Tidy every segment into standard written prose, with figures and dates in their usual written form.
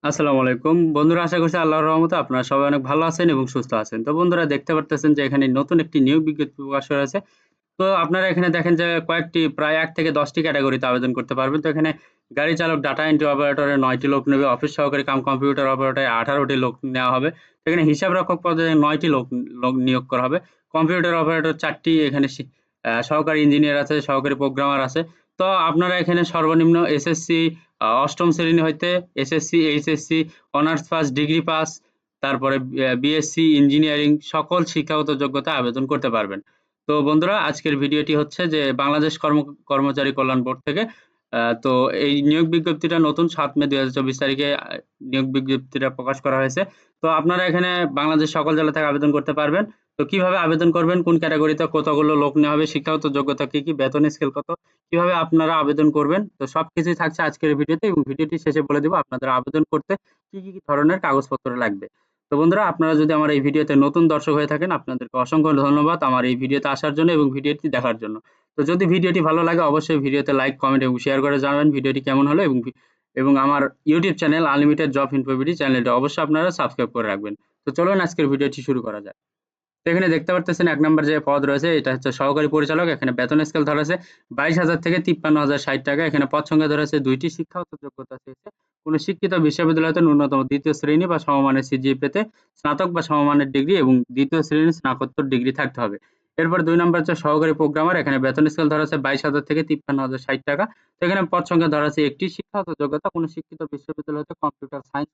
আসসালামু আলাইকুম। বন্ধুরা আশা করছি আল্লাহর রহমতে আপনারা সবাই অনেক ভালো আছেন এবং সুস্থ আছেন। তো বন্ধুরা দেখতে পারতেছেন যে এখানে নতুন একটি নিয়োগ বিজ্ঞপ্তি প্রকাশ হয়েছে। তো আপনারা এখানে দেখেন যে কয়েকটি প্রায় ১ থেকে ১০ টি ক্যাটেগরিতে আবেদন করতে পারবেন। তো এখানে গাড়ি চালক, ডাটা এন্ট্রি অপারেটরে ৯ টি লোক নেবে, অফিস সহকারী কাম কম্পিউটার অপারেটরে ১৮ টি লোক নেওয়া হবে। তো এখানে হিসাব রক্ষক পদে ৯ টি লোক লোক নিয়োগ করা হবে। কম্পিউটার অপারেটর ৪ টি এখানে সহকারী ইঞ্জিনিয়ার আছে, সহকারী প্রোগ্রামার আছে। তো আপনারা এখানে সর্বনিম্ন এসএসসি ৮ম শ্রেণী হইতে SSC, HSC, honours pass, degree pass, তারপরে বিএসসি ইঞ্জিনিয়ারিং সকল শিক্ষাগত যোগ্যতায় আবেদন করতে পারবেন। তো বন্ধুরা আজকের ভিডিওটি হচ্ছে যে বাংলাদেশ কর্মচারী কল্যাণ বোর্ড থেকে তো এই নিয়োগ বিজ্ঞপ্তিটা নতুন ৭ মে ২০২৪ তারিখে নিয়োগ বিজ্ঞপ্তিটা প্রকাশ করা হয়েছে। তো আপনারা এখানে বাংলাদেশ সকল জেলা থেকে আবেদন করতে পারবেন। তো কিভাবে আবেদন করবেন, কোন ক্যাটেগরিতে কতগুলো লোক নেওয়া হবে, শিক্ষাগত যোগ্যতা কি, কি বেতন স্কেল কত, কিভাবে আপনারা আবেদন করবেন, তো সবকিছুই থাকছে আজকের ভিডিওতে এবং ভিডিওটি শেষে বলে দিব আপনাদের আবেদন করতে কি, কি ধরনের কাগজপত্র লাগবে। তো বন্ধুরা আপনারা যদি আমার এই ভিডিওতে নতুন দর্শক হয়ে থাকেন আপনাদেরকে অসংখ্য ধন্যবাদ আমার এই ভিডিওতে আসার জন্য এবং ভিডিওটি দেখার জন্য। তো যদি ভিডিওটি ভালো লাগে অবশ্যই ভিডিওতে লাইক, কমেন্ট এবং শেয়ার করে জানাবেন ভিডিওটি কেমন হলো এবং আমার ইউটিউব চ্যানেল আনলিমিটেড জব ইনফোভিডি চ্যানেলটা অবশ্যই আপনারা সাবস্ক্রাইব করে রাখবেন। তো চলুন আজকের ভিডিওটি শুরু করা যাক। তো এখানে দেখতে পারতেছেন ১ নম্বর যে পদ রয়েছে এটা হচ্ছে সহকারী পরিচালক। এখানে বেতন স্কেল ধরা আছে ২২,০০০ থেকে ৫৩,০৬০ টাকা। এখানে পদ সংখ্যা ধরা আছে ২ টি। শিক্ষাগত যোগ্যতা চেয়েছে কোন শিক্ষিত বিশ্ববিদ্যালয় হতে ন্যূনতম ২য় শ্রেণী বা সমমানের সিজিপিএতে স্নাতক বা সমমানের ডিগ্রি এবং ২য় শ্রেণীর স্নাতকোত্তর ডিগ্রি থাকতে হবে। এরপর ২ নম্বর হচ্ছে সহকারী প্রোগ্রামার। এখানে বেতন স্কেল ধরা আছে ২২,০০০ থেকে ৫৩,০৬০ টাকা। তো এখানে পদ সংখ্যা ধরা আছে ১ টি। শিক্ষাগত যোগ্যতা কোন শিক্ষিত বিশ্ববিদ্যালয় হতে computer science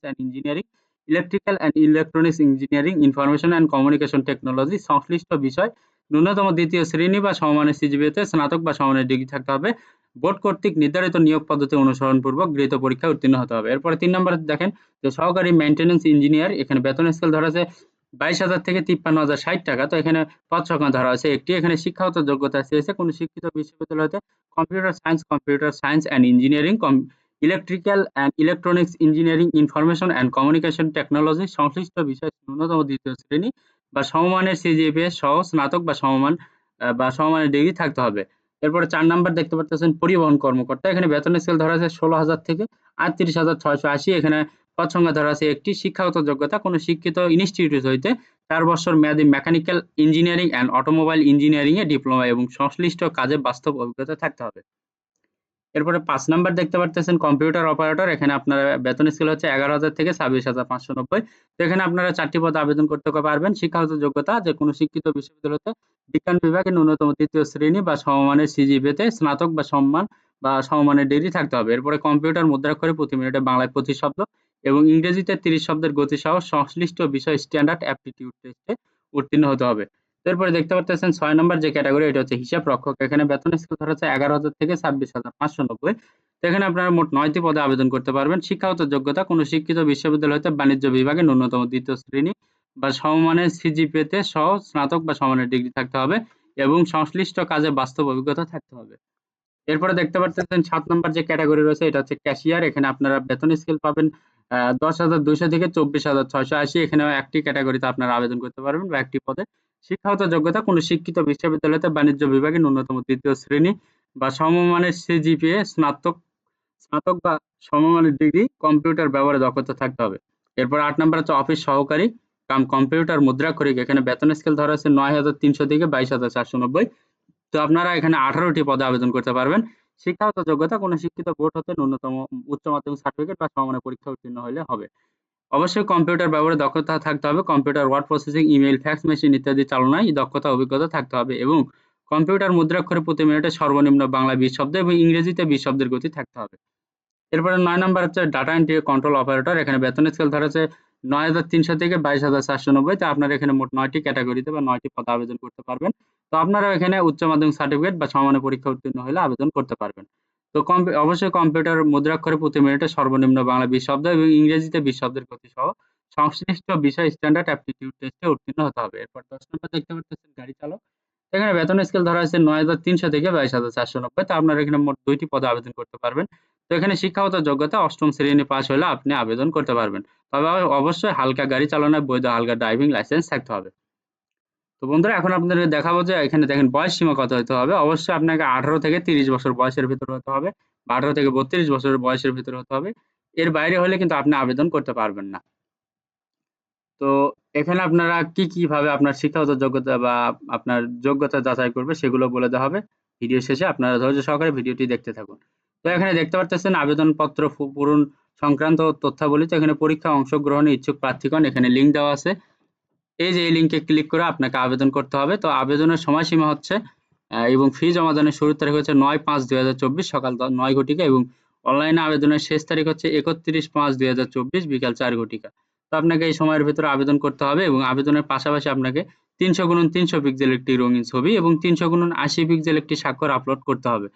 and engineering, electrical and electronics engineering, information and communication technology সংশ্লিষ্ট বিষয় ন্যূনতম ২য় শ্রেণী বা সমমানের সিজিপিএতে স্নাতক বা সমমানের ডিগ্রি থাকতে হবে। বোর্ড কর্তৃক নির্ধারিত নিয়োগ পদ্ধতি অনুসরণপূর্বক গৃহীত পরীক্ষায় উত্তীর্ণ হতে হবে। এরপরে ৩ নম্বরে দেখেন যে সহকারী মেইনটেন্যান্স ইঞ্জিনিয়ার। এখানে বেতন স্কেল ধরা আছে ২২,০০০ থেকে ৫৩,০৬০ টাকা। তো এখানে পদ সংখ্যা ধরা আছে ১ টি। এখানে শিক্ষাগত যোগ্যতা চেয়েছে কোন শিক্ষিত বিশ্ববিদ্যালয় হতে computer science and engineering, electrical and electronics engineering, information and communication technology সংশ্লিষ্ট বিষয় ন্যূনতম ২য় শ্রেণী বা সমমানের সিজিপিএ সহ স্নাতক বা সমমানের ডিগ্রি থাকতে হবে। এরপরে ৪ নাম্বার দেখতে পারতেছেন পরিবহন কর্মকর্তা। এখানে বেতন স্কেল ধরা আছে ১৬,০০০ থেকে ৩৮,৬৮০। এখানে পদ সংখ্যা ধরা আছে ১ টি। শিক্ষাগত যোগ্যতা কোন শিক্ষিত ইনস্টিটিউট হইতে ৪ বছর মেয়াদী mechanical engineering and automobile engineering A diploma এবং সংশ্লিষ্ট কাজে বাস্তব অভিজ্ঞতা থাকতে হবে। এরপরে ৫ নাম্বার দেখতে পারতেছেন কম্পিউটার অপারেটর। এখানে আপনার বেতন স্কেল হচ্ছে ১১,০০০ থেকে ২৬,৫৯০। তো এখানে আপনারা ৪ টি পদে আবেদন করতে পারবেন। শিক্ষাগত যোগ্যতা যে কোনো শিক্ষিত বিশ্ববিদ্যালয় হতে বিজ্ঞান বিভাগে ন্যূনতম ৩য় শ্রেণী বা সমমানের সিজিপিএতে স্নাতক বা সমমানের ডিগ্রি থাকতে হবে। এরপরে কম্পিউটার মুদ্রাক্ষরে প্রতি মিনিটে বাংলায় ২৫ শব্দ এবং ইংরেজিতে ৩০ শব্দের গতিসহ সংশ্লিষ্ট বিষয় স্ট্যান্ডার্ড অ্যাপটিটিউড টেস্টে উত্তীর্ণ হতে হবে। এরপরে দেখতে পারতেছেন ৬ নম্বর যে ক্যাটেগরি এটা হচ্ছে হিসাব রক্ষক। এখানে বেতন স্কেল ধরা হচ্ছে ১১,০০০ থেকে ২৬,৫৯০। তো এখানে আপনারা মোট ৯ টি পদে আবেদন করতে পারবেন। শিক্ষাগত যোগ্যতা কোন শিক্ষিত বিশ্ববিদ্যালয় হতে বাণিজ্য বিভাগে ন্যূনতম ২য় শ্রেণী বা সমমানের সিজিপিএতে সহ স্নাতক বা সমমানের ডিগ্রি থাকতে হবে এবং সংশ্লিষ্ট কাজে বাস্তব অভিজ্ঞতা থাকতে হবে। এরপরে দেখতে পারতেছেন ৭ নাম্বার যে ক্যাটেগরি রয়েছে এটা হচ্ছে ক্যাশিয়ার। এখানে আপনারা বেতন স্কেল পাবেন ১০,২০০ থেকে ২৪,৬৮০। এখানেও একটি ক্যাটেগরিতে আপনারা আবেদন করতে পারবেন বা একটি পদে। শিক্ষাগত যোগ্যতা কোন শিক্ষিত বিশ্ববিদ্যালয়তে বাণিজ্য বিভাগে ন্যূনতম ৩য় শ্রেণী বা সমমানের সিজিপিএ স্নাতক বা সমমানের ডিগ্রি, কম্পিউটার ব্যবহারে দক্ষতা থাকতে হবে। এরপর ৮ নাম্বার হচ্ছে অফিস সহকারী কাম কম্পিউটার মুদ্রাক্ষরিক। এখানে বেতন স্কেল ধরা আছে ৯,৩০০ থেকে ২২,৪৯০। তো আপনারা এখানে ১৮ টি পদে আবেদন করতে পারবেন। শিক্ষাগত যোগ্যতা কোন শিক্ষিত বোর্ড হতে ন্যূনতম উচ্চ মাধ্যমিক সার্টিফিকেট বা সমমানের পরীক্ষা উত্তীর্ণ হইলে হবে। অবশ্যই কম্পিউটার ব্যবহারে দক্ষতা থাকতে হবে। Computer word processing, email, fax machine ইত্যাদি চালনায় দক্ষতা অভিজ্ঞতা থাকতে হবে এবং কম্পিউটার মুদ্রাক্ষরে প্রতি মিনিটে সর্বনিম্ন বাংলায় ২০ শব্দ এবং ইংরেজিতে ২০ শব্দের গতি থাকতে হবে। এরপরে ৯ নাম্বার হচ্ছে ডাটা এন্ট্রি কন্ট্রোল অপারেটর। এখানে বেতন স্কেল ধরা আছে ৯,৩০০ থেকে ২২,৪৯০। তো আপনারা এখানে মোট ৯ টি ক্যাটেগরিতে বা ৯ টি পদে আবেদন করতে পারবেন। তো আপনারা এখানে উচ্চ মাধ্যমিক সার্টিফিকেট বা সমমানের পরীক্ষা উত্তীর্ণ হলে আবেদন করতে পারবেন। তো অবশ্যই কম্পিউটার মুদ্রাক্ষরে প্রতি মিনিটে সর্বনিম্ন বাংলায় ২০ শব্দ এবং ইংরেজিতে ২০ শব্দের গতি সহ সংশ্লিষ্ট বিষয় স্ট্যান্ডার্ড অ্যাপটিটিউড টেস্টে উত্তীর্ণ হতে হবে। এরপর ১০ নম্বর দেখতে পাচ্ছেন গাড়ি চালক। এখানে বেতন স্কেল ধরা হয়েছে ৯,৩০০ থেকে ২২,৪৯০। তো আপনারা এখানে মোট ২ টি পদে আবেদন করতে পারবেন। তো এখানে শিক্ষাগত যোগ্যতা ৮ম শ্রেণী পাস হলে আপনি আবেদন করতে পারবেন। তবে অবশ্যই হালকা গাড়ি চালানোয় বৈধ হালকা ড্রাইভিং লাইসেন্স থাকতে হবে। তো বন্ধুরা এখন আপনাদের দেখাবো যে এখানে দেখেন বয়স সীমা কত হতে হবে। অবশ্যই আপনাকে ১৮ থেকে ৩০ বছর বয়সের ভিতরে হতে হবে বা ১৮ থেকে ৩২ বছরের বয়সের ভিতরে হতে হবে। এর বাইরে হলে কিন্তু আপনি আবেদন করতে পারবেন না। তো এখানে আপনারা কিভাবে আপনার শিক্ষাগত যোগ্যতা বা আপনার যোগ্যতা যাচাই করবে সেগুলো বলে দেওয়া হবে। ভিডিও শেষে আপনারা ধৈর্য সহকারে ভিডিওটি দেখতে থাকুন। তো এখানে দেখতে পারতেছেন আবেদনপত্র পূরণ সংক্রান্ত তথ্যাবলী। তো এখানে পরীক্ষায় অংশগ্রহণে ইচ্ছুক প্রার্থীগণ এখানে লিঙ্ক দেওয়া আছে। এই যে এই লিঙ্কে ক্লিক করে আপনাকে আবেদন করতে হবে। তো আবেদনের সময়সীমা হচ্ছে এবং ফি জমাদানের শুরুর তারিখ হচ্ছে ৯/৫/২০২৪ সকাল ৯ ঘটিকা এবং অনলাইনে আবেদনের শেষ তারিখ হচ্ছে ৩১/৫/২০২৪ বিকাল ৪ ঘটিকা। তো আপনাকে এই সময়ের ভেতরে আবেদন করতে হবে এবং আবেদনের পাশাপাশি আপনাকে ৩০০x৩০০ পিক্সেল একটি রঙিন ছবি এবং ৩০০x৮০ পিক্সেল একটি স্বাক্ষর আপলোড করতে হবে।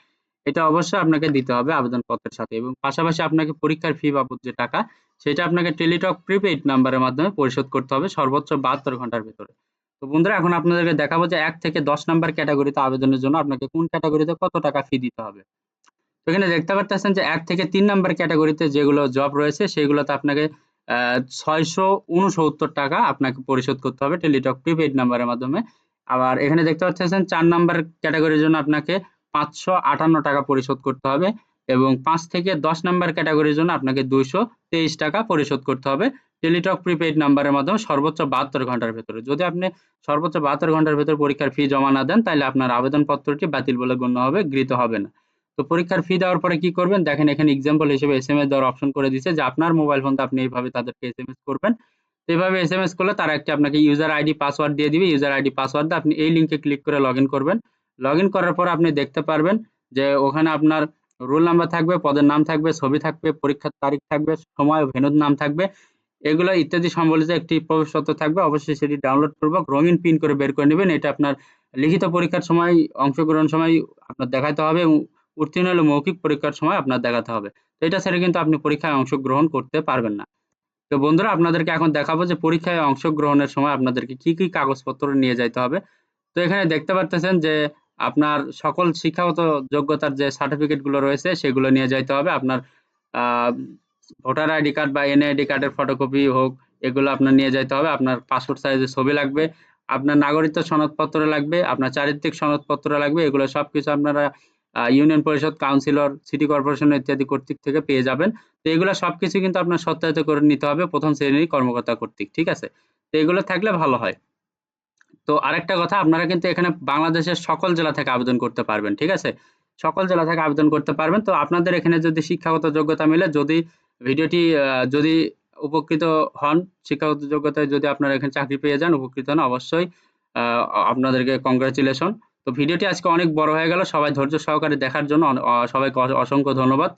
এটা অবশ্যই আপনাকে দিতে হবে আবেদনপত্রের সাথে এবং পাশাপাশি আপনাকে পরীক্ষার ফি বাবদ যে টাকা সেটা আপনাকে টেলিটক প্রিপেইড নাম্বারের মাধ্যমে পরিশোধ করতে হবে সর্বোচ্চ ৭২ ঘন্টার ভেতরে। তো বন্ধুরা এখন আপনাদেরকে দেখাবো যে ১ থেকে ১০ নাম্বার ক্যাটেগরিতে আবেদনের জন্য আপনাকে কোন ক্যাটেগরিতে কত টাকা ফি দিতে হবে। তো এখানে দেখতে পারতেছেন যে ১ থেকে ৩ নাম্বার ক্যাটেগরিতে যেগুলো জব রয়েছে সেগুলোতে আপনাকে ৳৬৬৯ আপনাকে পরিশোধ করতে হবে টেলিটক প্রিপেইড নাম্বারের মাধ্যমে। আবার এখানে দেখতে পাচ্ছেন ৪ নাম্বার ক্যাটেগরির জন্য আপনাকে ৳৫৫৮ পরিশোধ করতে হবে এবং ৫ থেকে ১০ নাম্বার ক্যাটেগরির জন্য আপনাকে ৳২২৩ পরিশোধ করতে হবে টেলিটক প্রিপেইড নাম্বারের মাধ্যমে সর্বোচ্চ ৭২ ঘন্টার ভেতরে। যদি আপনি সর্বোচ্চ ৭২ ঘন্টার ভেতর পরীক্ষার ফি জমা না দেন তাহলে আপনার আবেদনপত্রটি বাতিল বলে গণ্য হবে, গৃহীত হবে না। তো পরীক্ষার ফি দেওয়ার পরে কি করবেন? দেখেন এখানে এক্সাম্পল হিসেবে এসএমএস দেওয়ার অপশন করে দিয়েছে যে আপনার মোবাইল ফোনতে আপনি এইভাবে তাদেরকে এসএমএস করবেন। তো এভাবে এসএমএস করলে তারা একটি আপনাকে ইউজার আইডি পাসওয়ার্ড দিয়ে দিবে। ইউজার আইডি পাসওয়ার্ড দিয়ে আপনি এই লিংকে ক্লিক করে লগইন করবেন। লগইন করার পর আপনি দেখতে পারবেন যে ওখানে আপনার রোল নাম্বার থাকবে, পদের নাম থাকবে, ছবি থাকবে, পরীক্ষার তারিখ থাকবে, সময় ও ভেন্যুর নাম থাকবে। এগুলো ইত্যাদি সম্বলিত একটি প্রবেশপত্র থাকবে। অবশ্যই সেটি ডাউনলোড পূর্বক রঙিন প্রিন্ট করে বের করে নিবেন। এটা আপনার লিখিত পরীক্ষার সময় অংশগ্রহণ সময় আপনার দেখাতে হবে এবং উত্তীর্ণ হলে মৌখিক পরীক্ষার সময় আপনার দেখাতে হবে। তো এটা ছাড়া কিন্তু আপনি পরীক্ষায় অংশগ্রহণ করতে পারবেন না। তো বন্ধুরা আপনাদেরকে এখন দেখাবো যে পরীক্ষায় অংশগ্রহণের সময় আপনাদেরকে কি কাগজপত্র নিয়ে যাইতে হবে। তো এখানে দেখতে পারতেছেন যে আপনার সকল শিক্ষাগত যোগ্যতার যে সার্টিফিকেট গুলো রয়েছে সেগুলো নিয়ে যাইতে হবে। আপনার আ ভোটার আইডি কার্ড বা এনআইডি কার্ডের ফটোকপি হোক, এগুলো আপনার নিয়ে যাইতে হবে। আপনার পাসপোর্ট সাইজের ছবি লাগবে, আপনার নাগরিকত্ব সনদপত্র লাগবে, আপনার চারিত্রিক সনদপত্র লাগবে। এগুলো সবকিছু আপনারা ইউনিয়ন পরিষদ, কাউন্সিলর, সিটি কর্পোরেশন ইত্যাদি কর্তৃক থেকে পেয়ে যাবেন। তো এগুলো সবকিছু কিন্তু আপনার সত্যায়িত করে নিতে হবে ১ম শ্রেণীর কর্মকর্তা কর্তৃক। ঠিক আছে? তো এগুলো থাকলে ভালো হয়। তো আরেকটা কথা আপনারা কিন্তু এখানে বাংলাদেশের সকল জেলা থেকে আবেদন করতে পারবেন। ঠিক আছে? সকল জেলা থেকে আবেদন করতে পারবেন। তো আপনাদের এখানে যদি শিক্ষাগত যোগ্যতা মিলে যদি ভিডিওটি যদি উপকৃত হন, শিক্ষাগত যোগ্যতায় যদি আপনারা এখানে চাকরি পেয়ে যান, উপকৃত হন অবশ্যই আ আপনাদেরকে কংগ্রাচুলেশন। তো ভিডিওটি আজকে অনেক বড় হয়ে গেল। সবাই ধৈর্য সহকারে দেখার জন্য সবাইকে অসংখ্য ধন্যবাদ।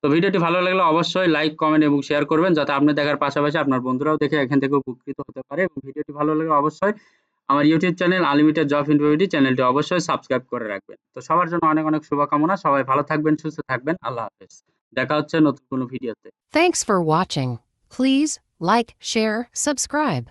তো ভিডিওটি ভালো লাগলে অবশ্যই লাইক, কমেন্ট এবং শেয়ার করবেন যাতে আপনি দেখার পাশাপাশি আপনার বন্ধুরাও দেখে এখান থেকে উপকৃত হতে পারে এবং ভিডিওটি ভালো লাগলে অবশ্যই আমার ইউটিউব চ্যানেল আনলিমিটেড জব ইনফোভিডি চ্যানেলটি অবশ্যই সাবস্ক্রাইব করে রাখবেন। তো সবার জন্য অনেক শুভকামনা। সবাই ভালো থাকবেন, সুস্থ থাকবেন। আল্লাহ হাফেজ। দেখা হচ্ছে নতুন কোনো ভিডিওতে। Thanks for watching. Please like, share, subscribe.